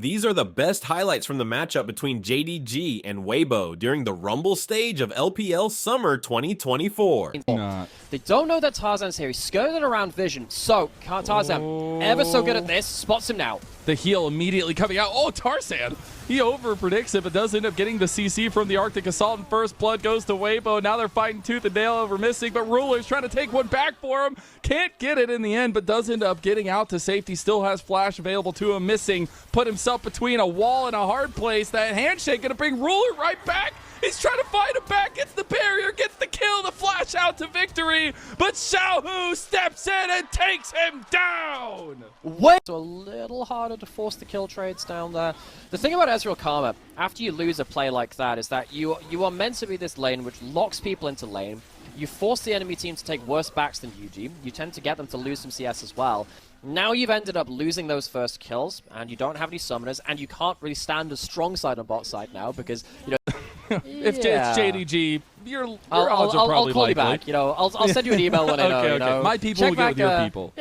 These are the best highlights from the matchup between JDG and Weibo during the Rumble stage of LPL Summer 2024. They don't know that Tarzan's here. He's skirting around vision. So, Tarzan, ever so good at this, spots him now. The heal immediately coming out. Oh, Tarzan! He over-predicts it, but does end up getting the CC from the Arctic Assault, and first blood goes to Weibo. Now they're fighting tooth and nail over Missing, but Ruler's trying to take one back for him. Can't get it in the end, but does end up getting out to safety. Still has flash available to him. Missing put himself between a wall and a hard place. That handshake gonna bring Ruler right back. He's trying to fight him back, gets the barrier, gets the kill, the flash out to victory, but Xiaohu steps in and takes him down! It's a little harder to force the kill trades down there. The thing about Ezreal Karma, after you lose a play like that, is that you are meant to be this lane which locks people into lane. You force the enemy team to take worse backs than you do. You tend to get them to lose some CS as well. Now you've ended up losing those first kills, and you don't have any summoners, and you can't really stand a strong side on bot side now because, you know... If it's JDG, your odds are probably I'll call likely. you back. You know, I'll send you an email when I know. Okay. You know. My people will get with your people.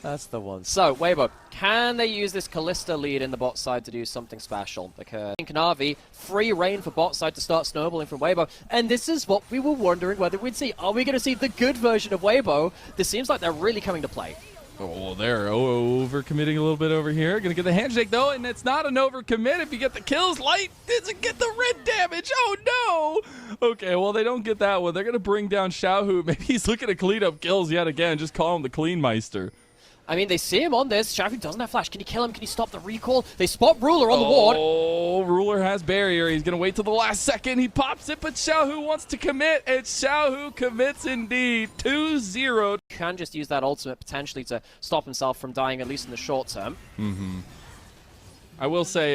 That's the one. So, Weibo, can they use this Kalista lead in the bot side to do something special? Because in Navi, free reign for bot side to start snowballing from Weibo. And this is what we were wondering whether we'd see. Are we going to see the good version of Weibo? This seems like they're really coming to play. Oh, they're over-committing a little bit over here. Gonna get the handshake, though, and it's not an over-commit. If you get the kills, Light doesn't get the red damage. Oh, no! Okay, well, they don't get that one. They're gonna bring down Xiaohu. Maybe he's looking to clean up kills yet again. Just call him the Clean Meister. I mean, they see him on this. Xiaohu doesn't have flash. Can he kill him? Can he stop the recall? They spot Ruler on the ward. Oh, Ruler has barrier. He's going to wait till the last second. He pops it, but Xiaohu wants to commit, and Xiaohu commits indeed. 2-0. Can just use that ultimate potentially to stop himself from dying, at least in the short term. I will say,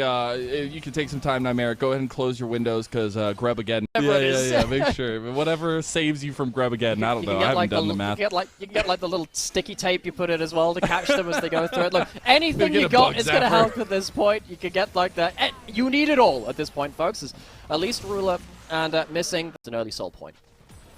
you can take some time, Nightmare. Go ahead and close your windows, because Grub again. Yeah, make sure. Whatever saves you from Grub again. I don't know. I haven't done the math. You can get like the little sticky tape you put in as well to catch them as they go through it. Look, anything you got is going to help at this point. You could get like that. You need it all at this point, folks. Is at least Ruler and Missing. It's an early soul point.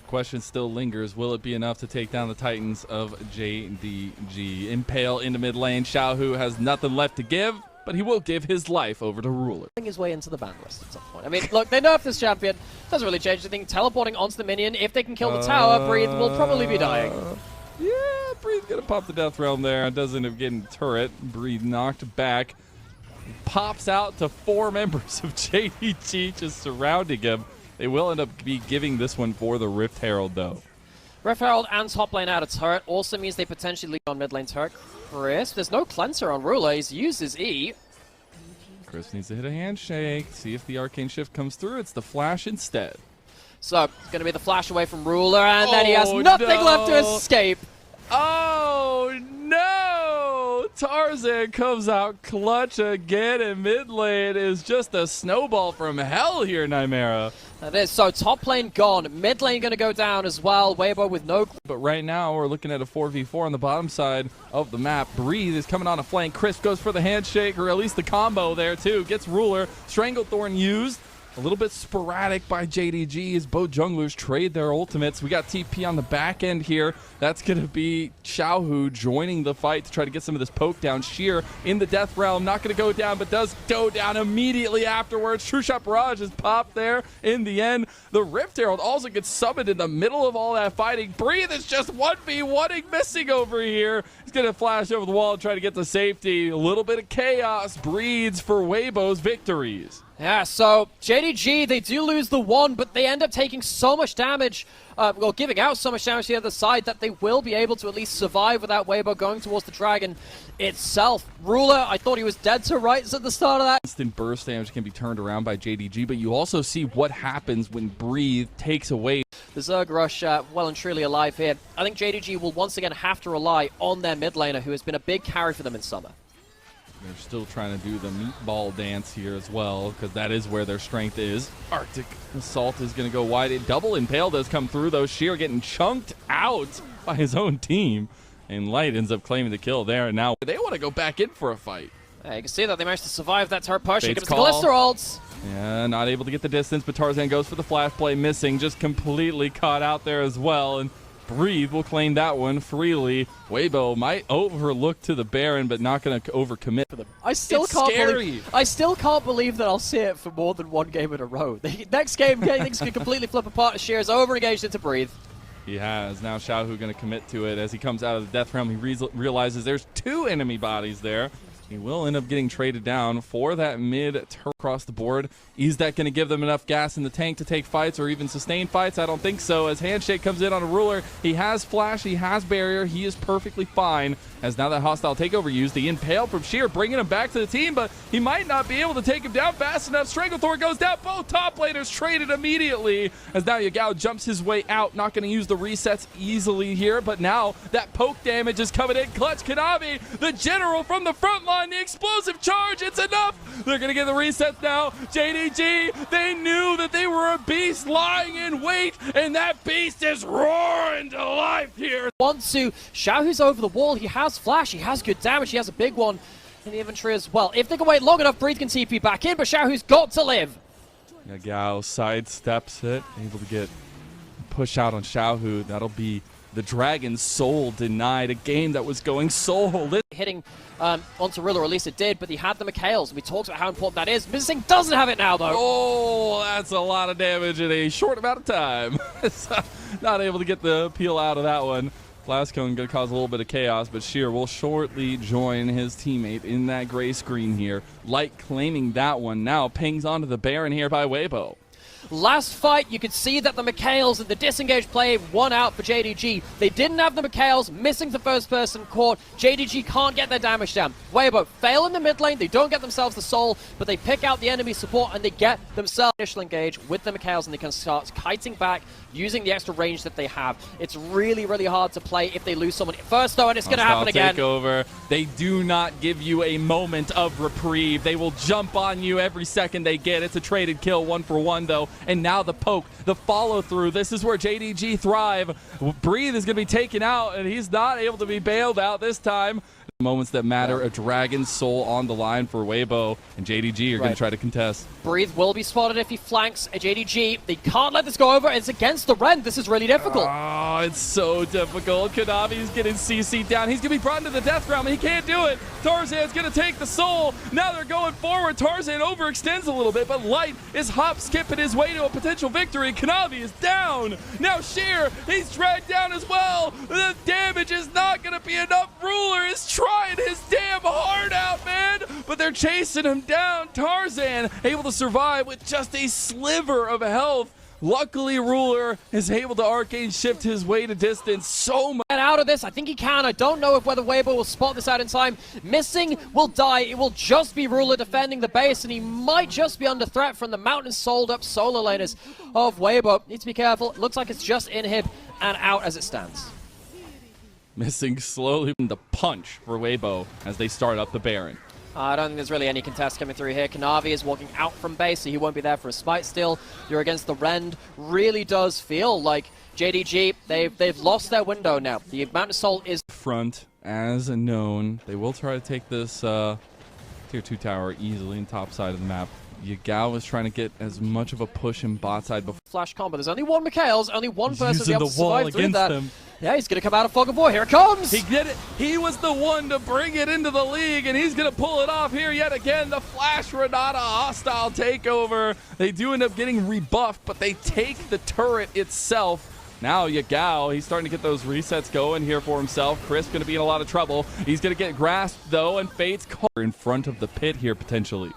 Question still lingers. Will it be enough to take down the Titans of JDG? Impale into mid lane. Xiaohu has nothing left to give, but he will give his life over to Ruler. His way into the ban list at some point. I mean, look, they nerfed this champion. Doesn't really change anything. Teleporting onto the minion. If they can kill the tower, Breathe will probably be dying. Yeah, Breathe gonna pop the Death Realm there. Doesn't end up getting turret. Breathe knocked back. Pops out to 4 members of JDG just surrounding him. They will end up giving this one for the Rift Herald, though. Rift Herald and top lane out of turret also means they potentially lead on mid lane turret. Chris, there's no cleanser on Ruler. He's used his E. Chris needs to hit a handshake. See if the Arcane Shift comes through. It's the flash instead. So, it's going to be the flash away from Ruler, and then he has nothing left to escape. Oh, no! Tarzan comes out clutch again, and mid lane is just a snowball from hell here, Nightmare. That is. So, top lane gone. Mid lane going to go down as well. Weibo with no... But right now, we're looking at a 4v4 on the bottom side of the map. Breathe is coming on a flank. Chris goes for the handshake, or at least the combo there, too. Gets Ruler. Stranglethorn used. A little bit sporadic by JDG as both junglers trade their ultimates. We got TP on the back end here. That's going to be Xiaohu joining the fight to try to get some of this poke down. Sheer in the Death Realm. Not going to go down, but does go down immediately afterwards. True Shot Barrage is popped there in the end. The Rift Herald also gets summoned in the middle of all that fighting. Breathe is just 1v1ing Missing over here. He's going to flash over the wall and try to get to safety. A little bit of chaos breeds for Weibo's victories. Yeah, so JDG, they do lose the 1, but they end up taking so much damage, well, giving out so much damage to the other side that they will be able to at least survive without Weibo going towards the dragon itself. Ruler, I thought he was dead to rights at the start of that. Instant burst damage can be turned around by JDG, but you also see what happens when Breathe takes away. The Zerg Rush well and truly alive here. I think JDG will once again have to rely on their mid laner, who has been a big carry for them in summer. They're still trying to do the meatball dance here as well, because that is where their strength is. Arctic Assault is going to go wide. Double Impale does come through, though. Sheer getting chunked out by his own team. And Light ends up claiming the kill there. And now they want to go back in for a fight. Yeah, you can see that they managed to survive that turret push. Here comes the call. Kalista ults. Yeah, not able to get the distance, but Tarzan goes for the flash play. Missing, just completely caught out there as well. And Breathe will claim that one freely. Weibo might overlook to the Baron, but not going to overcommit. I still can't believe that I'll see it for more than one game in a row. The next game, things can completely flip apart. Sheer is over-engaged into Breathe. He has. Now Xiaohu going to commit to it as he comes out of the Death Realm. He realizes there's 2 enemy bodies there. He will end up getting traded down for that mid turret across the board. Is that going to give them enough gas in the tank to take fights or even sustain fights? I don't think so. As Handshake comes in on a ruler, he has flash, he has barrier, he is perfectly fine. As now that hostile takeover used, the impale from Sheer bringing him back to the team, but he might not be able to take him down fast enough. Stranglethorn goes down. Both top laners traded immediately. As now Yagao jumps his way out, not going to use the resets easily here, but now that poke damage is coming in. Clutch Kanavi, the general from the front line, the explosive charge, it's enough. They're going to get the resets now. JDG, they knew that they were a beast lying in wait, and that beast is roaring to life here. Wants to. Xiaohu's over the wall. He has flash. He has good damage. He has a big one in the inventory as well. If they can wait long enough, Breathe can TP back in, but Xiaohu's got to live. Yagao sidesteps it, able to get push out on Xiaohu. That'll be the Dragon's Soul denied, a game that was going so hitting onto Rilla, or at least it did, but he had the Mikhails. We talked about how important that is. Missing doesn't have it now, though. Oh, that's a lot of damage in a short amount of time. Not able to get the peel out of that one. Blastcone going to cause a little bit of chaos, but Sheer will shortly join his teammate in that gray screen here. Light claiming that one now. Pings onto the Baron here by Weibo. Last fight, you could see that the Mikhails and the disengaged play won out for JDG. They didn't have the Mikhails, missing the first-person court. JDG can't get their damage down. Weibo fail in the mid lane. They don't get themselves the soul, but they pick out the enemy support and they get themselves initial engage with the Mikhails, and they can start kiting back using the extra range that they have. It's really, really hard to play if they lose someone first, though, and it's going to happen again. Takeover. They do not give you a moment of reprieve. They will jump on you every second they get. It's a traded kill, 1-for-1, though. And now the poke, the follow-through. This is where JDG thrive. Breathe is going to be taken out, and he's not able to be bailed out this time. Moments that matter, a Dragon's Soul on the line for Weibo, and JDG are going to try to contest. Breathe will be spotted if he flanks a JDG. They can't let this go over. It's against the Rend. This is really difficult. Oh, it's so difficult. Kanavi's getting CC'd down. He's going to be brought into the Death Realm, and he can't do it. Tarzan's going to take the soul. Now they're going forward. Tarzan overextends a little bit, but Light is hop-skipping his way to a potential victory. Kanavi is down. Now Sheer, he's dragged down as well. The damage is not going to be enough. Ruler is trying his damn heart out, man, but they're chasing him down. Tarzan able to survive with just a sliver of health. Luckily, Ruler is able to arcane shift his way to distance so much. Get out of this. I think he can. I don't know whether Weibo will spot this out in time. Missing will die. It will just be Ruler defending the base, and he might just be under threat from the mountain sold up solo laners of Weibo. Need to be careful. It looks like it's just inhib and out as it stands. Missing slowly the punch for Weibo as they start up the Baron. I don't think there's really any contest coming through here. Kanavi is walking out from base, so he won't be there for a smite still. You're against the Rend. Really does feel like JDG, they've lost their window now. The Mountain Soul is front as known. They will try to take this tier 2 tower easily in top side of the map. Yagao is trying to get as much of a push in bot side before. Flash combo. There's only one Mikhails, only one person using able the to wall survive through against that. them. Yeah, he's going to come out of Fog of War. Here it comes! He did it. He was the one to bring it into the league, and he's going to pull it off here yet again. The Flash Renata hostile takeover. They do end up getting rebuffed, but they take the turret itself. Now Yagao, he's starting to get those resets going here for himself. Chris going to be in a lot of trouble. He's going to get grasped, though, and Fate's caught in front of the pit here, potentially.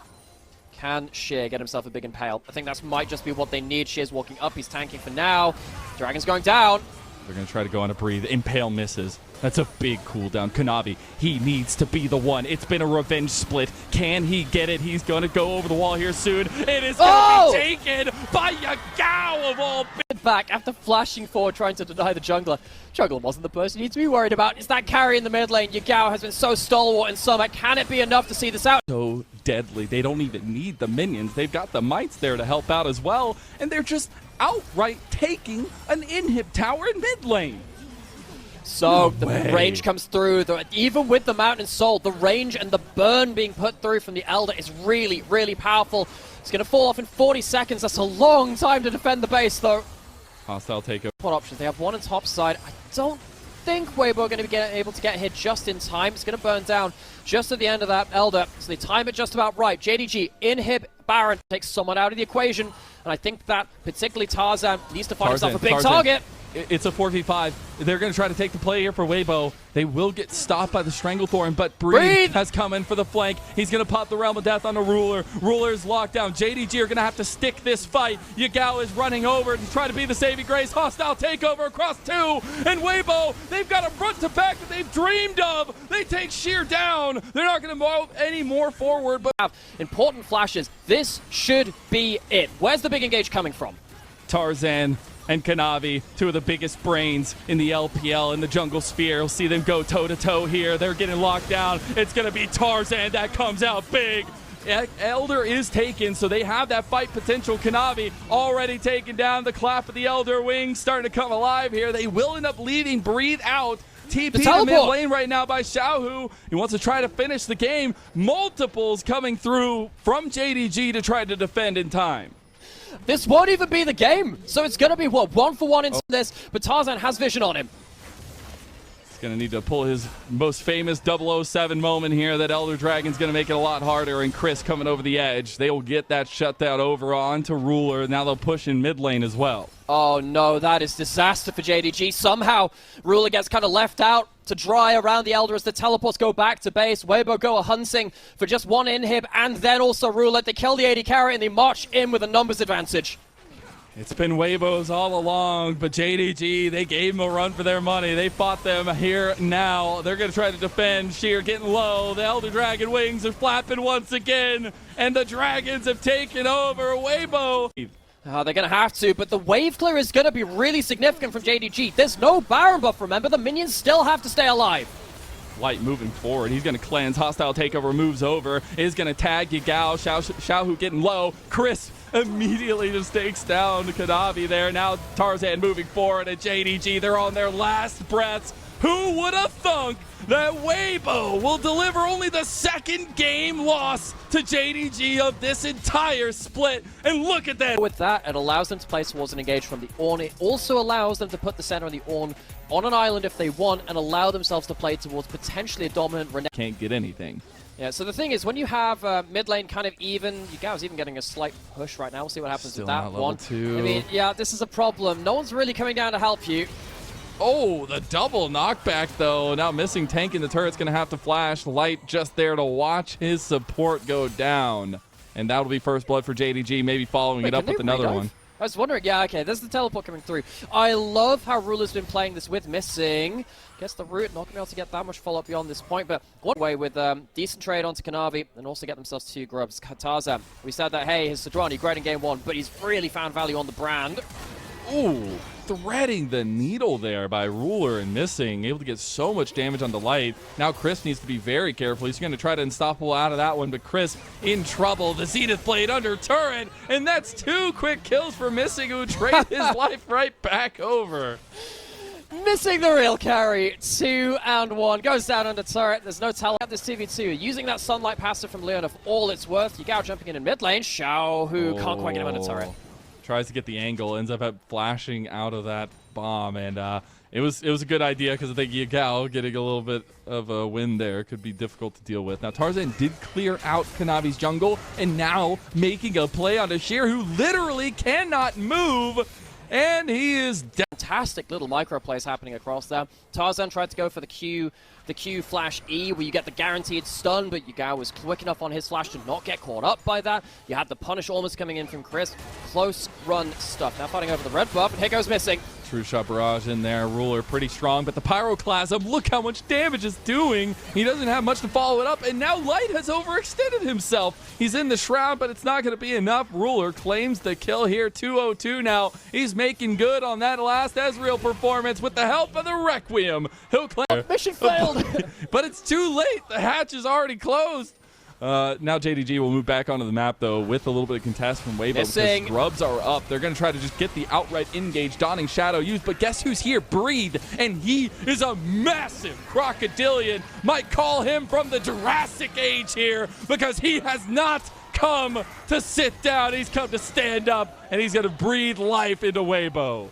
Can Sheer get himself a big impale? I think that might just be what they need. Sheer's walking up. He's tanking for now. Dragon's going down. They're going to try to go on a breathe. Impale misses. That's a big cooldown. Kanavi, he needs to be the one. It's been a revenge split. Can he get it? He's going to go over the wall here soon. It is going to be taken by Yagao of all. Back after flashing forward, trying to deny the jungler. Jungler wasn't the person you need to be worried about. It's that carry in the mid lane. Yagao has been so stalwart in Summer. Can it be enough to see this out? So deadly. They don't even need the minions. They've got the mites there to help out as well. And they're just outright taking an inhib tower in mid lane. So the range comes through. Even with the Mountain Soul, the range and the burn being put through from the Elder is really, really powerful. It's going to fall off in 40 seconds. That's a long time to defend the base, though. Hostile takeover. What options? They have one on top side. I don't think Weibo are going to be able to get hit just in time. It's going to burn down just at the end of that Elder. So they time it just about right. JDG, inhib, Baron takes someone out of the equation. And I think that particularly Tarzan needs to find himself a big target. It's a 4v5. They're going to try to take the play here for Weibo. They will get stopped by the Stranglethorn, but Breathe has come in for the flank. He's going to pop the Realm of Death on the Ruler. Ruler's locked down. JDG are going to have to stick this fight. Yagao is running over to try to be the saving grace. Hostile takeover across two. And Weibo, they've got a front to back that they've dreamed of. They take Sheer down. They're not going to move any more forward. But have important flashes. This should be it. Where's the big engage coming from? Tarzan and Kanavi, two of the biggest brains in the LPL in the jungle sphere. We'll see them go toe-to-toe here. They're getting locked down. It's going to be Tarzan that comes out big. Elder is taken, so they have that fight potential. Kanavi already taken down. The clap of the Elder wings starting to come alive here. They will end up leaving Breathe out. TP to mid lane right now by Xiaohu. He wants to try to finish the game. Multiples coming through from JDG to try to defend in time. This won't even be the game. So it's going to be, what, 1-for-1 in this, but Tarzan has vision on him. He's going to need to pull his most famous 007 moment here. That Elder Dragon's going to make it a lot harder, and Chris coming over the edge. They will get that shutdown over onto Ruler. Now they'll push in mid lane as well. Oh no, that is disaster for JDG. Somehow, Ruler gets kind of left out to dry around the Elder as the teleports go back to base. Weibo go hunting for just one inhib, and then also Ruler. They kill the AD carry, and they march in with a numbers advantage. It's been Weibo's all along, but JDG, they gave them a run for their money. They fought them here now. They're going to try to defend. Sheer getting low. The Elder Dragon wings are flapping once again, and the Dragons have taken over. Weibo. They're going to have to, but the wave clear is going to be really significant from JDG. There's no Baron buff, remember? The minions still have to stay alive. Light moving forward. He's going to cleanse. Hostile takeover moves over. Is going to tag Yagao. Xiaohu getting low. Chris immediately just takes down Kanavi there. Now Tarzan moving forward at JDG. They're on their last breaths. Who would have thunk that Weibo will deliver only the second game loss to JDG of this entire split? And look at that. With that, it allows them to play towards an engage from the Ornn. It also allows them to put the center of the Ornn on an island if they want and allow themselves to play towards potentially a dominant Renekton. Can't get anything. Yeah, so the thing is, when you have mid lane kind of even, Yagao's even getting a slight push right now. We'll see what happens Still with that not level one. 2. I mean, yeah, this is a problem. No one's really coming down to help you. Oh, the double knockback, though. Now missing tank in the turret's going to have to flash. Light just there to watch his support go down. And that'll be first blood for JDG, maybe following it up with another one. I was wondering, yeah, okay, there's the teleport coming through. I love how Ruler's been playing this with missing. Gets the root, not going to be able to get that much follow-up beyond this point, but one way with decent trade onto Kanavi and also get themselves 2 grubs. Tarzan, we said that, hey, his Sodrani, great in game 1, but he's really found value on the brand. Ooh, threading the needle there by Ruler and missing, able to get so much damage on the Light. Now Chris needs to be very careful. He's going to try to unstoppable out of that one, but Chris in trouble. The Zenith Blade under turret, and that's 2 quick kills for Missing, who traded his life right back over. Missing the real carry, 2 and 1. Goes down under turret. There's no tele at this 2v2. Using that Sunlight passive from Leona for all it's worth. Yagao jumping in mid lane. Xiaohu can't quite get him under turret. Tries to get the angle, ends up flashing out of that bomb, and it was a good idea because I think Yagao getting a little bit of a win there could be difficult to deal with. Now Tarzan did clear out Kanavi's jungle, and now making a play on a Sheer who literally cannot move, and he is dead. Fantastic little micro plays happening across there. Tarzan tried to go for the Q flash E, where you get the guaranteed stun, but Yagao was quick enough on his flash to not get caught up by that. You had the punish almost coming in from Chris. Close run stuff. Now fighting over the red buff, and here goes missing. True shot barrage in there. Ruler pretty strong, but the pyroclasm, look how much damage it's doing. He doesn't have much to follow it up, and now Light has overextended himself. He's in the shroud, but it's not going to be enough. Ruler claims the kill here. 202 now. He's making good on that last Ezreal performance with the help of the Requiem. He'll claim. Mission failed. But it's too late. The hatch is already closed. Now JDG will move back onto the map, though, with a little bit of contest from Weibo because grubs are up. They're going to try to just get the outright engage. Donning Shadow used, but guess who's here? Breathe, and he is a massive crocodilian. Might call him from the Jurassic Age here because he has not come to sit down. He's come to stand up, and he's going to breathe life into Weibo.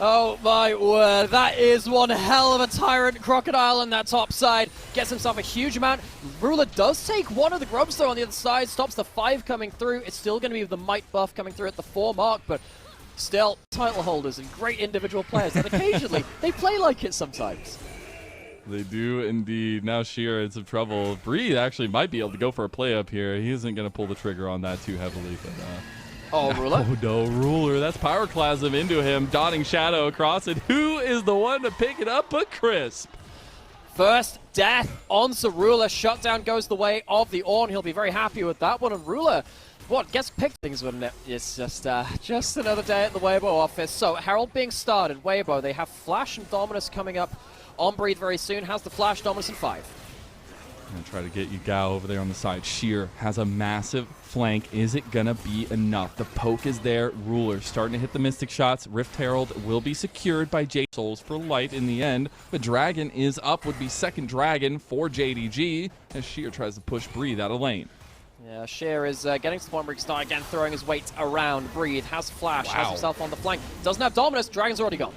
Oh my word, that is one hell of a Tyrant Crocodile on that top side. Gets himself a huge amount. Ruler does take one of the grubs though on the other side, stops the 5 coming through. It's still going to be the might buff coming through at the 4 mark, but still, title holders and great individual players, and occasionally they play like it sometimes. They do indeed. Now Sheer in some trouble. Bree actually might be able to go for a play up here. He isn't going to pull the trigger on that too heavily, but oh, Ruler. Oh no, Ruler. That's Pyroclasm into him, dotting Shadow across it. Who is the one to pick it up but Crisp? First death on Ruler. Shutdown goes the way of the Ornn. He'll be very happy with that one. And Ruler, what, gets picked things, wouldn't it? It's just another day at the Weibo office. So Herald being started. Weibo, they have Flash and Dominus coming up on Breathe very soon. Has the Flash, Dominus, and 5. And try to get Yugao over there on the side. Sheer has a massive flank. Is it gonna be enough? The poke is there. Ruler starting to hit the Mystic shots. Rift Herald will be secured by J Souls for light in the end. But Dragon is up, would be second Dragon for JDG as Sheer tries to push Breathe out of lane. Yeah, Sheer is getting to the point where he can start again throwing his weight around. Breathe, has Flash, has himself on the flank. Doesn't have Dominus, Dragon's already gone.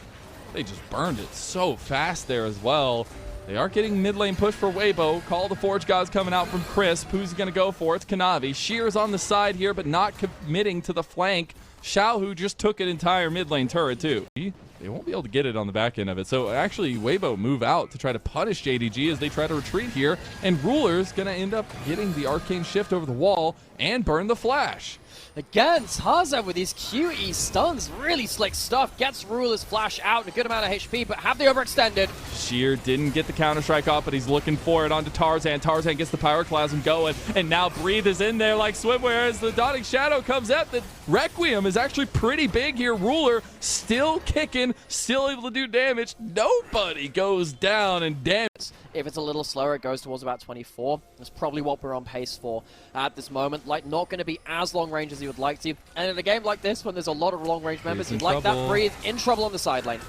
They just burned it so fast there as well. They are getting mid lane push for Weibo. Call the Forge Gods coming out from Crisp. Who's going to go for it? It's Kanavi. Sheer's on the side here, but not committing to the flank. Xiaohu just took an entire mid lane turret, too. They won't be able to get it on the back end of it. So actually, Weibo move out to try to punish JDG as they try to retreat here. And Ruler's going to end up getting the Arcane Shift over the wall and burn the Flash. Again, Tarzan with these QE stuns, really slick stuff, gets Ruler's Flash out, a good amount of HP, but have they overextended? Sheer didn't get the Counter-Strike off, but he's looking for it onto Tarzan. Tarzan gets the Pyroclasm going, and now Breathe is in there like swimwear as the Dotting Shadow comes out. The Requiem is actually pretty big here. Ruler still kicking, still able to do damage. Nobody goes down and damage. If it's a little slower, it goes towards about 24. That's probably what we're on pace for at this moment. Like, not going to be as long range as you would like to. And in a game like this, when there's a lot of long range members, you'd like that Breathe in trouble on the side lane.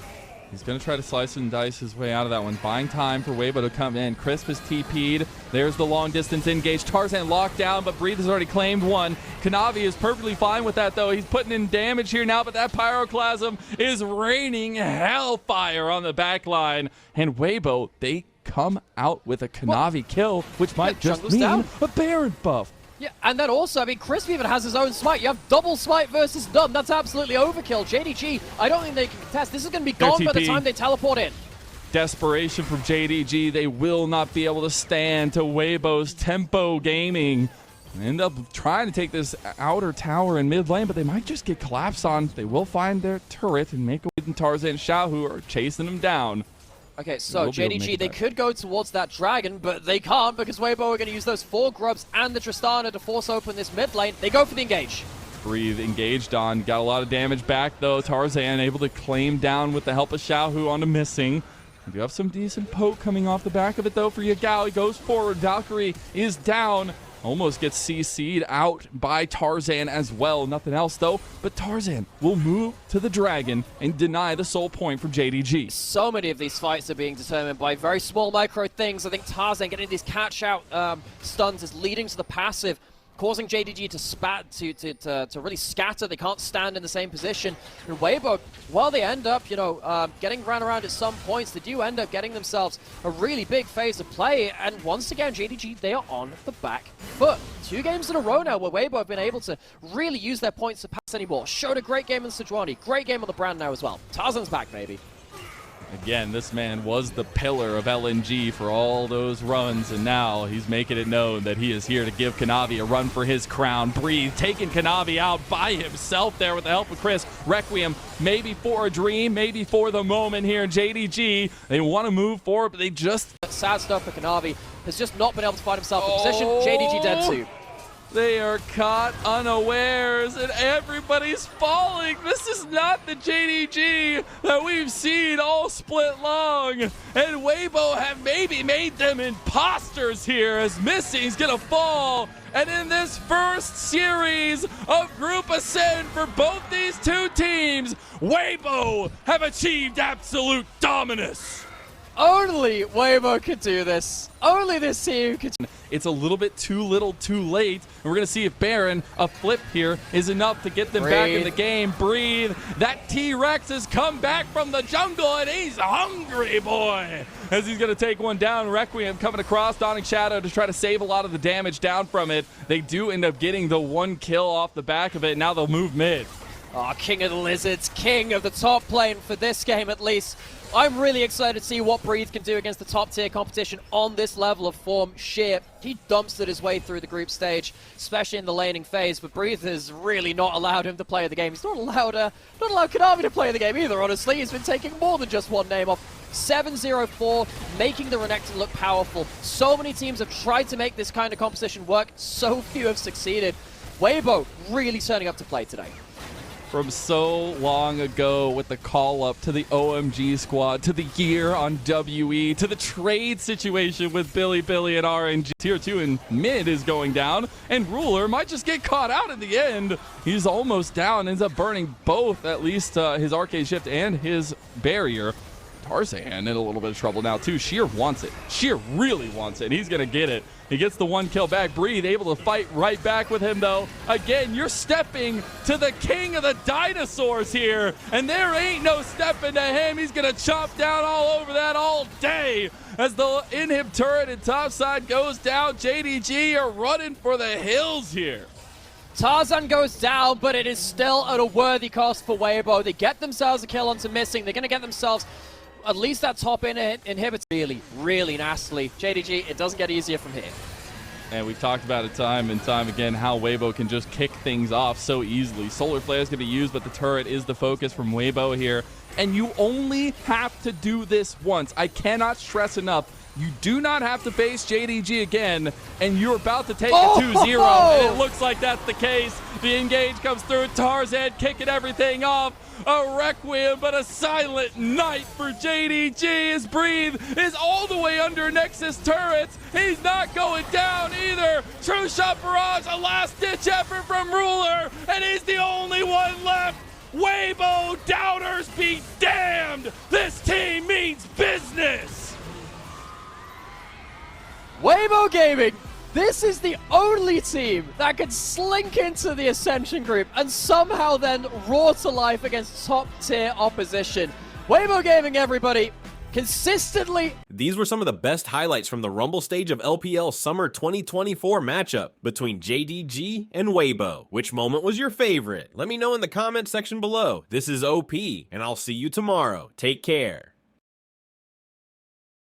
He's going to try to slice and dice his way out of that one. Buying time for Weibo to come in. Crisp is TP'd. There's the long distance engage. Tarzan locked down, but Breathe has already claimed one. Kanavi is perfectly fine with that, though. He's putting in damage here now, but that Pyroclasm is raining hellfire on the back line. And Weibo, they come out with a Kanavi kill, which might just mean a Baron buff. Yeah, and then also, I mean, Crisp even has his own smite. You have double smite versus Dumb. That's absolutely overkill. JDG, I don't think they can contest. This is going to be gone by the time they teleport in. Desperation from JDG. They will not be able to stand to Weibo's tempo gaming. End up trying to take this outer tower in mid lane, but they might just get collapsed on. They will find their turret and make a way. And Tarzan and Xiaohu are chasing them down. Okay, so JDG, they could go towards that Dragon, but they can't because Weibo are going to use those 4 grubs and the Tristana to force open this mid lane. They go for the engage. Breathe engaged on. Got a lot of damage back, though. Tarzan able to claim down with the help of Xiaohu onto missing. We do have some decent poke coming off the back of it, though, for Yagao. He goes forward. Valkyrie is down. Almost gets CC'd out by Tarzan as well. Nothing else, though, but Tarzan will move to the Dragon and deny the soul point from JDG. So many of these fights are being determined by very small micro things. I think Tarzan getting these catch-out stuns is leading to the passive, causing JDG to really scatter. They can't stand in the same position. And Weibo, while they end up, getting ran around at some points, they do end up getting themselves a really big phase of play. And once again, JDG, they are on the back foot. 2 games in a row now where Weibo have been able to really use their points to pass anymore. Showed a great game in Sejuani, great game on the brand now as well. Tarzan's back, baby. Again, this man was the pillar of LNG for all those runs, and now he's making it known that he is here to give Kanavi a run for his crown. Breathe, taking Kanavi out by himself there with the help of Chris. Requiem, maybe for a dream, maybe for the moment here in JDG. They want to move forward, but they just... Sad stuff for Kanavi. Has just not been able to find himself in position. JDG dead too. They are caught unawares, and everybody's falling. This is not the JDG that we've seen all split long. And Weibo have maybe made them imposters here as Missy's gonna fall. And in this first series of Group Ascend for both these 2 teams, Weibo have achieved absolute dominance. Only Weibo could do this. Only this team could. It's a little bit too little too late. And we're going to see if Baron, a flip here, is enough to get them back in the game. Breathe. That T-Rex has come back from the jungle, and he's hungry, boy. As he's going to take one down. Requiem coming across, donning Shadow to try to save a lot of the damage down from it. They do end up getting the one kill off the back of it. Now they'll move mid. Oh, King of the Lizards, king of the top lane for this game at least. I'm really excited to see what Breathe can do against the top tier competition on this level of form. Sheer, he dumpstered his way through the group stage, especially in the laning phase, but Breathe has really not allowed him to play the game. He's not allowed Konami to play the game either, honestly. He's been taking more than just one name off. 7-0-4, making the Renekton look powerful. So many teams have tried to make this kind of composition work, so few have succeeded. Weibo really turning up to play today. From so long ago with the call-up to the OMG squad, to the year on WE, to the trade situation with Billy and RNG. Tier 2 in mid is going down, and Ruler might just get caught out at the end. He's almost down, ends up burning both, at least his Arcade Shift and his Barrier. Tarzan in a little bit of trouble now, too. Sheer wants it. Sheer really wants it. He's going to get it. He gets the one kill back. Breathe able to fight right back with him, though. Again, you're stepping to the king of the dinosaurs here, and there ain't no stepping to him. He's going to chomp down all over that all day. As the inhib turret and topside goes down, JDG are running for the hills here. Tarzan goes down, but it is still at a worthy cost for Weibo. They get themselves a kill onto Missing. They're going to get themselves at least that top inhibitor. Really, really nastily. JDG, it doesn't get easier from here. And we've talked about it time and time again how Weibo can just kick things off so easily. Solar Flare is going to be used, but the turret is the focus from Weibo here. And you only have to do this once. I cannot stress enough. You do not have to face JDG again, and you're about to take a 2-0, and it looks like that's the case. The engage comes through, Tarzan kicking everything off. A Requiem, but a silent night for JDG. His Breathe is all the way under Nexus turrets. He's not going down either. True Shot Barrage, a last-ditch effort from Ruler, and he's the only one left. Weibo doubters be damned. This team means business. Weibo Gaming, this is the only team that can slink into the Ascension group and somehow then roar to life against top-tier opposition. Weibo Gaming, everybody, consistently. These were some of the best highlights from the Rumble stage of LPL Summer 2024 matchup between JDG and Weibo. Which moment was your favorite? Let me know in the comment section below. This is OP, and I'll see you tomorrow. Take care.